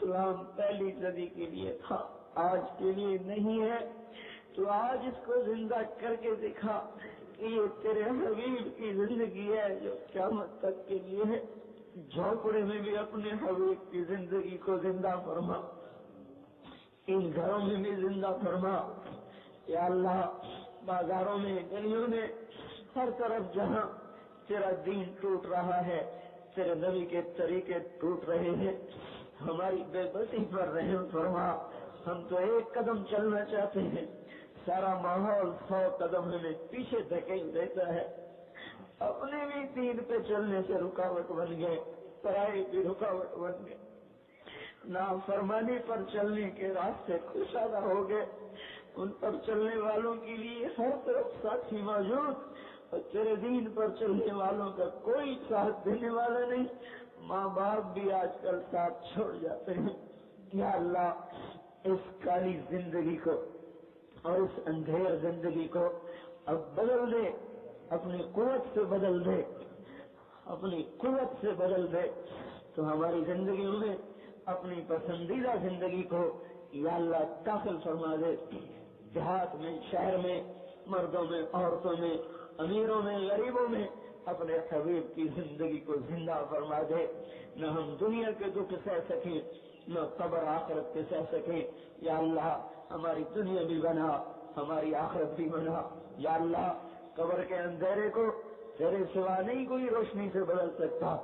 اسلام پہلی صدی کے لیے تھا، آج کے لیے نہیں ہے۔ تو آج اس کو زندہ کر کے دکھا کہ یہ تیرے حبیب کی زندگی ہے جو قیامت تک کے لیے ہے۔ جھونپڑے میں بھی اپنے حبیب کی زندگی کو زندہ فرما، ان گھروں میں بھی زندہ فرما یا اللہ۔ بازاروں میں، گلیوں میں، ہر طرف جہاں تیرا دین ٹوٹ رہا ہے، تیرے نبی کے طریقے ٹوٹ رہے ہیں، ہماری بے بسی پر رحم فرما۔ ہم تو ایک قدم چلنا چاہتے ہیں، سارا ماحول 100 قدم ہمیں پیچھے دھکیل دیتا ہے۔ اپنے بھی دین پہ چلنے سے رکاوٹ بن گئے، پرائے بھی رکاوٹ بن گئے، نافرمانی پر چلنے کے راستے کشادہ ہو گئے۔ ان پر چلنے والوں کے لیے ہر طرف ساتھی موجود، اور تیرے دین پر چلنے والوں کا کوئی ساتھ دینے والا نہیں۔ ماں باپ بھی آج کل ساتھ چھوڑ جاتے ہیں۔ یا اللہ، اس کالی زندگی کو اور اس اندھیر زندگی کو اب بدل دے، اپنی قوت سے بدل دے، اپنی قوت سے بدل دے۔ تو ہماری زندگیوں میں اپنی پسندیدہ زندگی کو یا اللہ داخل فرما دے، دیہات میں، شہر میں، مردوں میں، عورتوں میں، امیروں میں، غریبوں میں اپنے حبیب کی زندگی کو زندہ فرما دے۔ نہ ہم دنیا کے دکھ سہ سکیں، نہ قبر آخرت کے سہ سکیں۔ یا اللہ، ہماری دنیا بھی بنا، ہماری آخرت بھی بنا۔ یا اللہ، قبر کے اندھیرے کو تیرے سوا نہیں کوئی روشنی سے بدل سکتا۔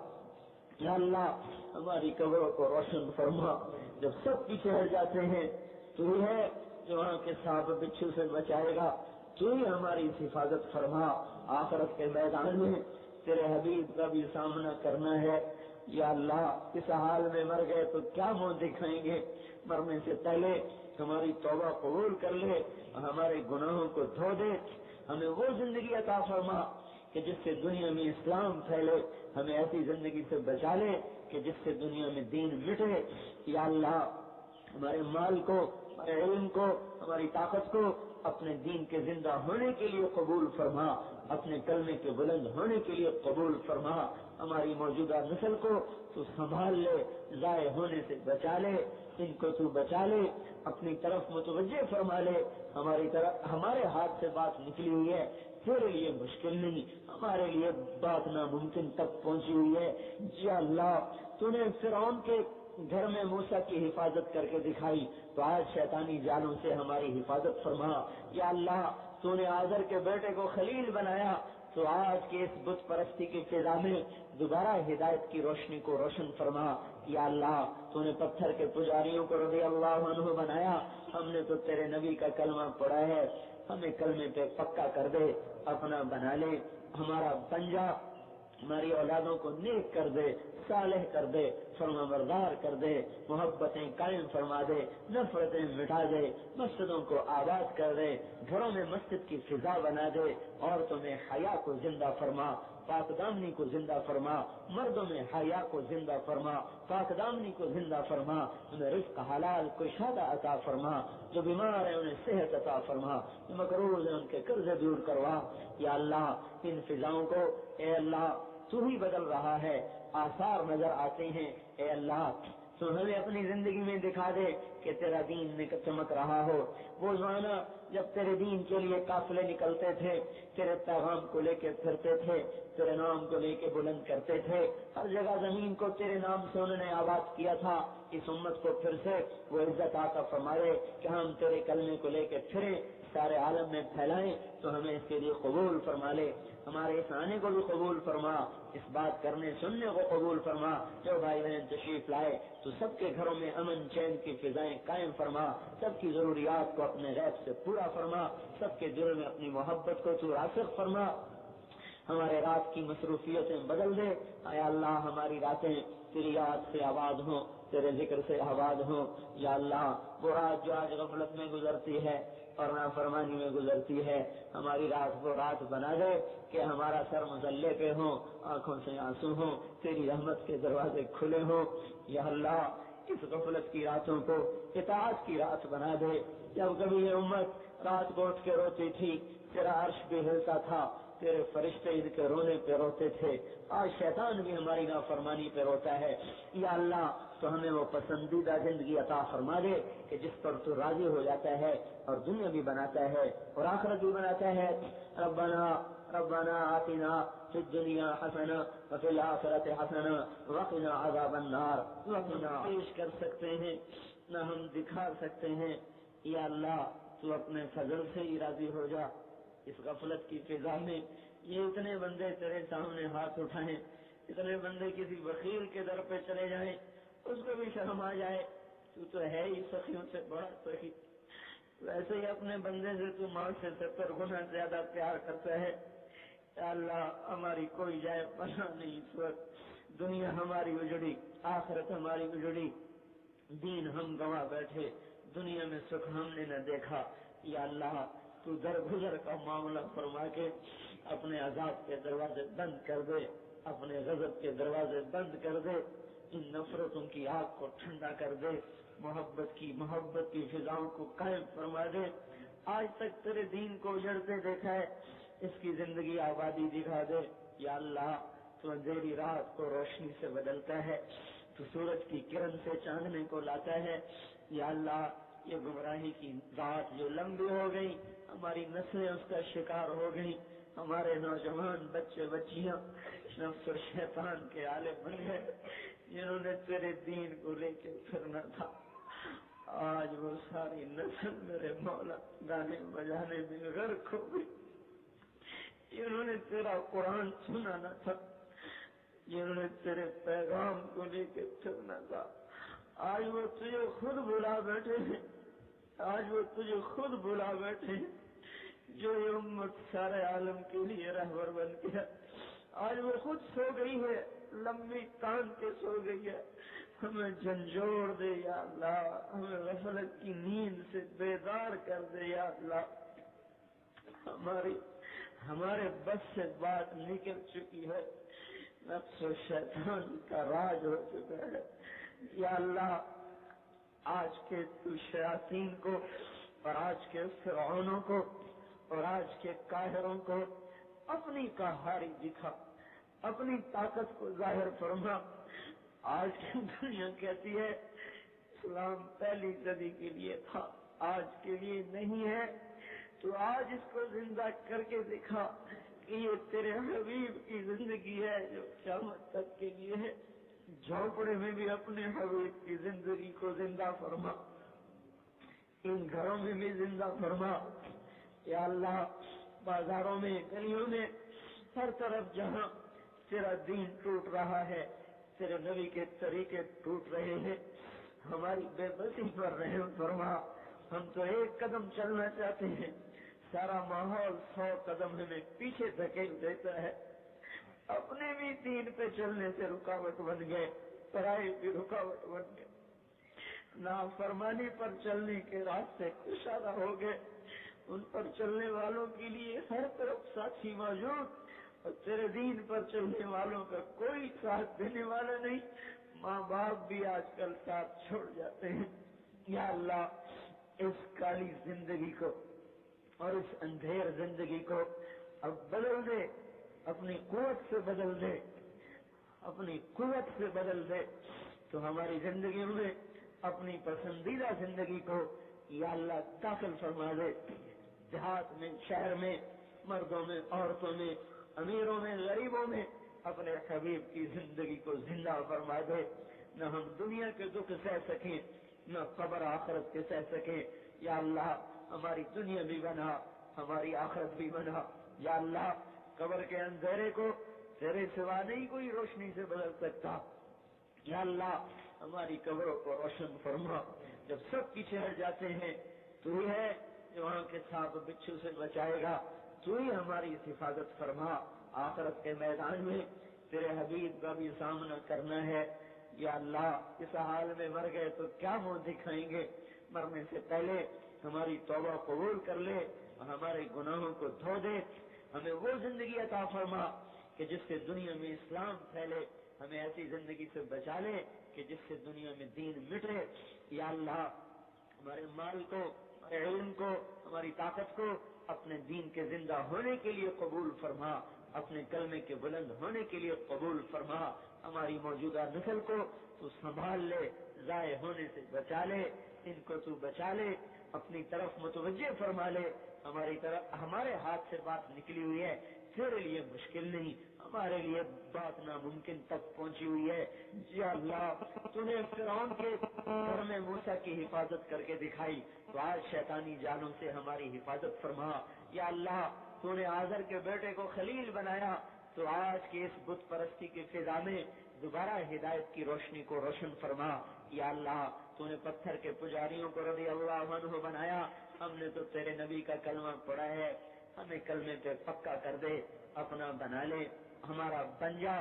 یا اللہ، ہماری قبروں کو روشن فرما۔ جب سب پیچھے ہٹ جاتے ہیں، تو ہی ہے جو وہاں کے سانپ بچھو سے بچائے گا، تو ہی ہماری حفاظت فرما۔ آخرت کے میدان میں تیرے حبیب کا بھی سامنا کرنا ہے۔ یا اللہ، اس حال میں مر گئے تو کیا منہ دکھائیں گے؟ مرنے سے پہلے ہماری توبہ قبول کر لے، ہمارے گناہوں کو دھو دے، ہمیں وہ زندگی عطا فرما کہ جس سے دنیا میں اسلام پھیلے، ہمیں ایسی زندگی سے بچا لے کہ جس سے دنیا میں دین مٹے۔ یا اللہ، ہمارے مال کو، ہمارے علم کو، ہماری طاقت کو اپنے دین کے زندہ ہونے کے لیے قبول فرما، اپنے کلمے کے بلند ہونے کے لیے قبول فرما۔ ہماری موجودہ نسل کو تو سنبھال لے، ضائع ہونے سے بچا لے، ان کو تو بچا لے، اپنی طرف متوجہ فرما لے۔ ہمارے ہاتھ سے بات نکلی ہوئی ہے، تیرے لیے مشکل نہیں، ہمارے لیے بات ناممکن تک پہنچی ہوئی ہے۔ یا اللہ، تو نے فرعون کے گھر میں موسیٰ کی حفاظت کر کے دکھائی، تو آج شیطانی جالوں سے ہماری حفاظت فرما۔ یا اللہ، تو نے آزر کے بیٹے کو خلیل بنایا، تو آج کے اس بت پرستی کی فضا میں دوبارہ ہدایت کی روشنی کو روشن فرما۔ یا اللہ، تو نے پتھر کے پجاریوں کو رضی اللہ عنہ بنایا، ہم نے تو تیرے نبی کا کلمہ پڑھا ہے، ہمیں کلمے پہ پکا کر دے، اپنا بنا لے، ہمارا بن جا، ہماری اولادوں کو نیک کر دے، صالح کر دے، فرما بردار کر دے، محبتیں قائم فرما دے، نفرتیں مٹا دے، مسجدوں کو آباد کر دے، گھروں میں مسجد کی فضا بنا دے، عورتوں میں حیا کو زندہ فرما، پاک دامنی کو زندہ فرما، مردوں میں حیا کو زندہ فرما، پاک دامنی کو زندہ فرما، انہیں رزق حلال کشادہ عطا فرما، جو بیمار ہیں انہیں صحت عطا فرما، جو مقروض ہیں ان کے قرض دور کروا۔ یا اللہ، ان فضاؤں کو اے اللہ تو ہی بدل رہا ہے، آثار نظر آتے ہیں، اے اللہ تو ہمیں اپنی زندگی میں دکھا دے کہ تیرا دین چمک رہا ہو۔ وہ زمانہ جب تیرے دین کے لیے قافلے نکلتے تھے، تیرے پیغام کو لے کے پھرتے تھے، تیرے نام کو لے کے بلند کرتے تھے، ہر جگہ زمین کو تیرے نام سے انہوں نے آباد کیا تھا۔ اس امت کو پھر سے وہ عزت عطا فرمائے کہ ہم تیرے کلمے کو لے کے پھریں، سارے عالم میں پھیلائیں، تو ہمیں اس کے لیے قبول فرما لے، ہمارے اس آنے کو بھی قبول فرما، اس بات کرنے سننے کو قبول فرما۔ جو بھائی بہن تشریف لائے تو سب کے گھروں میں امن چین کی فضائیں قائم فرما، سب کی ضروریات کو اپنے غیب سے پورا فرما، سب کے دل میں اپنی محبت کو تو راسخ فرما، ہمارے رات کی مصروفیتیں بدل دے۔ اے اللہ، ہماری راتیں تیری یاد سے آباد ہوں، تیرے ذکر سے آباد ہوں۔ یا اللہ، وہ رات جو آج غفلت میں گزرتی ہے اور نافرمانی میں گزرتی ہے، ہماری رات وہ رات بنا دے کہ ہمارا سر مسلح پہ ہو، آنکھوں سے آنسو ہوں، تیری رحمت کے دروازے کھلے ہوں۔ یا اللہ، اس غفلت کی راتوں کو اطاعت کی رات بنا دے۔ جب کبھی یہ امت رات کو اٹھ کے روتی تھی، تیرا عرش بھی ہلتا تھا، تیرے فرشتے ان کے رونے پہ روتے تھے، آج شیطان بھی ہماری نافرمانی پہ روتا ہے۔ یا اللہ تو ہمیں وہ پسندیدہ زندگی عطا فرما دے کہ جس پر تو راضی ہو جاتا ہے اور دنیا بھی بناتا ہے اور آخرت بھی بناتا ہے۔ ربنا آتنا فی الدنیا حسنہ وفی الآخرۃ حسنہ وقنا عذاب النار۔ وقنا پیش کر سکتے ہیں نہ ہم دکھا سکتے ہیں، یا اللہ تو اپنے فضل سے ہی راضی ہو جا۔ اس غفلت کی فضا میں یہ اتنے بندے تیرے سامنے ہاتھ اٹھائیں، اتنے بندے کسی وکیل کے در پہ چلے جائیں، اس کو بھی شرم آ جائے، تو ہے ہی سخیوں سے بڑا سخی، ویسے ہی اپنے بندے سے تو ماں سے 70 گنا زیادہ پیار کرتا ہے۔ یا اللہ ہماری کوئی جائے پناہ نہیں، اس وقت دنیا ہماری اجڑی، آخرت ہماری اجڑی، دین ہم گنوا بیٹھے، دنیا میں سکھ ہم نے نہ دیکھا۔ یا اللہ تو درگزر کا معاملہ فرما کے اپنے عذاب کے دروازے بند کر دے، اپنے غضب کے دروازے بند کر دے، ان نفرتوں کی آگ کو ٹھنڈا کر دے، محبت کی فضاؤں کو قائم فرما دے۔ آج تک تیرے دین کو اجڑتے دیکھا ہے، اس کی زندگی آبادی دکھا دے۔ یا اللہ تو اندھیری رات کو روشنی سے بدلتا ہے، تو سورج کی کرن سے چاندنے کو لاتا ہے۔ یا اللہ یہ گمراہی کی رات جو لمبی ہو گئی، ہماری نسلیں اس کا شکار ہو گئی، ہمارے نوجوان بچے بچیاں نفس و شیطان کے آلے بن گئے، جنہوں نے تیرے دین کو لے کے پھرنا تھا، آج وہ ساری نسل میرے مولا گانے بجانے میں غرق ہو گئی۔ جنہوں نے تیرا قرآن سنانا تھا، جنہوں نے تیرے پیغام کو لے کے پھرنا تھا، آج وہ تجھے خود بلا بیٹھے ہیں، آج وہ تجھے خود بلا بیٹھے ہیں، جو یہ امت سارے عالم کے لیے رہبر بن گیا، آج وہ خود سو گئی ہے، لمبی تان کے سو گئی ہے، ہمیں جھنجھوڑ دے یا اللہ، ہمیں غفلت کی نیند سے بیدار کر دے یا اللہ۔ ہمارے بس سے بات نکل چکی ہے، نفس و شیطان کا راج ہو چکا ہے۔ یا اللہ آج کے تو شیاطین کو اور آج کے فرعونوں کو اور آج کے قاہروں کو اپنی قہاری دکھا، اپنی طاقت کو ظاہر فرما۔ آج کی دنیا کہتی ہے اسلام پہلی صدی کے لیے تھا، آج کے لیے نہیں ہے، تو آج اس کو زندہ کر کے دکھا کہ یہ تیرے حبیب کی زندگی ہے جو قیامت تک کے لیے ہے۔ جھونپڑے میں بھی اپنے حبیب کی زندگی کو زندہ فرما، ان گھروں میں بھی زندہ فرما۔ یا اللہ بازاروں میں، گلیوں میں، ہر طرف جہاں تیرا دین ٹوٹ رہا ہے، تیرے نبی کے طریقے ٹوٹ رہے ہیں، ہماری بے بسی پر رحم فرما۔ ہم تو ایک قدم چلنا چاہتے ہیں، سارا ماحول 100 قدم ہمیں پیچھے دھکیل دیتا ہے، اپنے بھی دین پہ چلنے سے رکاوٹ بن گئے، پرائے بھی رکاوٹ بن گئے، نافرمانی پر چلنے کے راستے کشادہ ہو گئے، ان پر چلنے والوں کے لیے ہر طرف ساتھی موجود، اور تیرے دین پر چلنے والوں کا کوئی ساتھ دینے والا نہیں، ماں باپ بھی آج کل ساتھ چھوڑ جاتے ہیں۔ یا اللہ اس کالی زندگی کو اور اس اندھیر زندگی کو اب بدل دے، اپنی قوت سے بدل دے، اپنی قوت سے بدل دے، تو ہماری زندگیوں میں اپنی پسندیدہ زندگی کو یا اللہ داخل فرما دے، دیہات میں، شہر میں، مردوں میں، عورتوں میں، امیروں میں، غریبوں میں اپنے حبیب کی زندگی کو زندہ فرما دے، نہ ہم دنیا کے دکھ سہ سکیں، نہ قبر آخرت کے سہ سکیں۔ یا اللہ ہماری دنیا بھی بنا، ہماری آخرت بھی بنا۔ یا اللہ قبر کے اندھیرے کو تیرے سوا نہیں کوئی روشنی سے بدل سکتا۔ یا اللہ ہماری قبروں کو روشن فرما، جب سب پیچھے ہٹ جاتے ہیں تو ہی ہے جو وہاں کے سانپ بچھو سے بچائے گا، تو ہی ہماری حفاظت فرما۔ آخرت کے میدان میں تیرے حبیب کا بھی سامنا کرنا ہے۔ یا اللہ اس حال میں مر گئے تو کیا منہ دکھائیں گے، مرنے سے پہلے ہماری توبہ قبول کر لے اور ہمارے گناہوں کو دھو دے، ہمیں وہ زندگی عطا فرما کہ جس سے دنیا میں اسلام پھیلے، ہمیں ایسی زندگی سے بچا لے کہ جس سے دنیا میں دین مٹے۔ یا اللہ ہمارے مال کو، ہمارے علم کو، ہماری طاقت کو اپنے دین کے زندہ ہونے کے لیے قبول فرما، اپنے کلمے کے بلند ہونے کے لیے قبول فرما۔ ہماری موجودہ نسل کو تو سنبھال لے، ضائع ہونے سے بچا لے، ان کو تو بچا لے، اپنی طرف متوجہ فرما لے۔ ہمارے ہاتھ سے بات نکلی ہوئی ہے، تیرے لیے مشکل نہیں، ہمارے لیے بات ناممکن تک پہنچی ہوئی ہے۔ یا اللہ، تو نے فرعون کے گھر میں موسیٰ کی حفاظت کر کے دکھائی، تو آج شیطانی جالوں سے ہماری حفاظت فرما۔ یا اللہ، تو نے آزر کے بیٹے کو خلیل بنایا، تو آج کی اس بت پرستی کی فضا میں دوبارہ ہدایت کی روشنی کو روشن فرما۔ یا اللہ، تو نے پتھر کے پجاریوں کو رضی اللہ عنہ بنایا، ہم نے تو تیرے نبی کا کلمہ پڑھا ہے، ہمیں کلمے پہ پکا کر دے، اپنا بنا لے، ہمارا بن جا،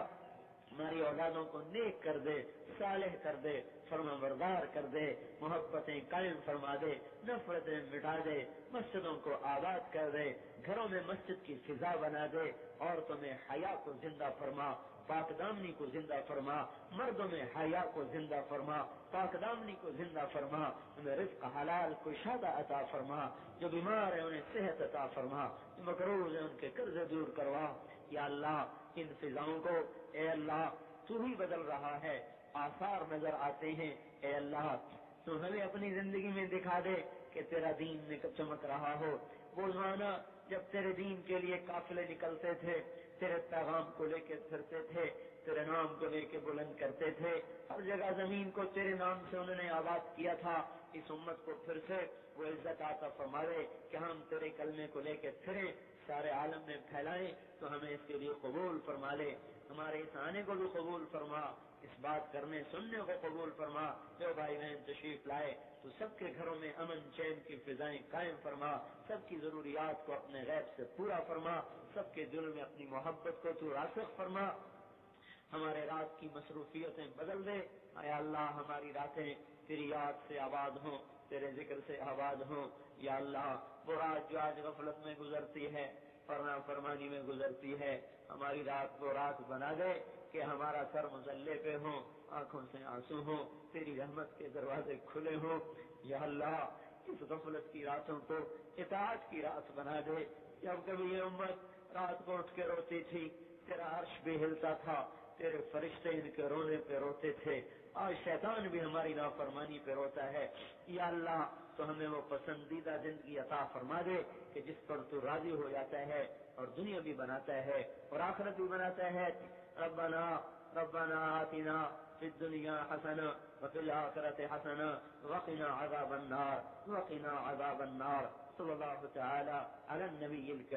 ہماری اولادوں کو نیک کر دے، صالح کر دے، فرما بردار کر دے، محبتیں قائم فرما دے، نفرتیں مٹا دے، مسجدوں کو آباد کر دے، گھروں میں مسجد کی فضا بنا دے، عورتوں میں حیا کو زندہ فرما، پاک دامنی کو زندہ فرما، مردوں میں حیا کو زندہ فرما، پاک دامنی کو زندہ فرما، انہیں رزق حلال کشادہ عطا فرما، جو بیمار ہیں انہیں صحت عطا فرما، جو مقروض ہیں ان کے قرض دور کروا۔ یا اللہ، ان فضاؤں کو اے اللہ تو ہی بدل رہا ہے، آثار نظر آتے ہیں، اے اللہ تو ہمیں اپنی زندگی میں دکھا دے کہ تیرا دین چمک رہا ہو۔ وہ زمانہ جب تیرے دین کے لیے قافلے نکلتے تھے، تیرے پیغام کو لے کے پھرتے تھے، تیرے نام کو لے کے بلند کرتے تھے، ہر جگہ زمین کو تیرے نام سے انہوں نے آباد کیا تھا، اس امت کو پھر سے وہ عزت عطا فرما دے کہ ہم تیرے کلمے کو لے کے پھریں، سارے عالم میں پھیلائیں، تو ہمیں اس کے لیے قبول فرما لے، ہمارے اس آنے کو بھی قبول فرما، اس بات کرنے سننے کو قبول فرما۔ جو بھائی بہن تشریف لائے تو سب کے گھروں میں امن چین کی فضائیں قائم فرما، سب کی ضروریات کو اپنے غیب سے پورا فرما، سب کے دل میں اپنی محبت کو تو راسخ فرما، ہمارے رات کی مصروفیتیں بدل دے۔ اے اللہ، ہماری راتیں تیری یاد سے آباد ہوں، تیرے ذکر سے آباد ہوں۔ یا اللہ، وہ رات جو آج غفلت میں گزرتی ہے، فرمانی میں گزرتی ہے، ہماری رات وہ رات بنا دے کہ ہمارا سر مصلے پہ ہو، آنکھوں سے آنسو ہوں، تیری رحمت کے دروازے کھلے ہوں۔ یا اللہ، اس غفلت کی راتوں کو اطاعت کی رات بنا دے۔ جب کبھی یہ امت رات کو اٹھ کے روتی تھی، تیرا عرش بھی ہلتا تھا، تیرے فرشتے ان کے رونے پہ روتے تھے، آج شیطان بھی ہماری نافرمانی پہ روتا ہے۔ یا اللہ، تو ہمیں وہ پسندیدہ زندگی عطا فرما دے کہ جس پر تو راضی ہو جاتا ہے، اور دنیا بھی بناتا ہے اور آخرت بھی بناتا ہے۔ ربنا آتنا فی الدنیا حسنہ وفی الآخرۃ حسنہ وقنا عذاب النار صلی اللہ تعالی علی النبی الکریم۔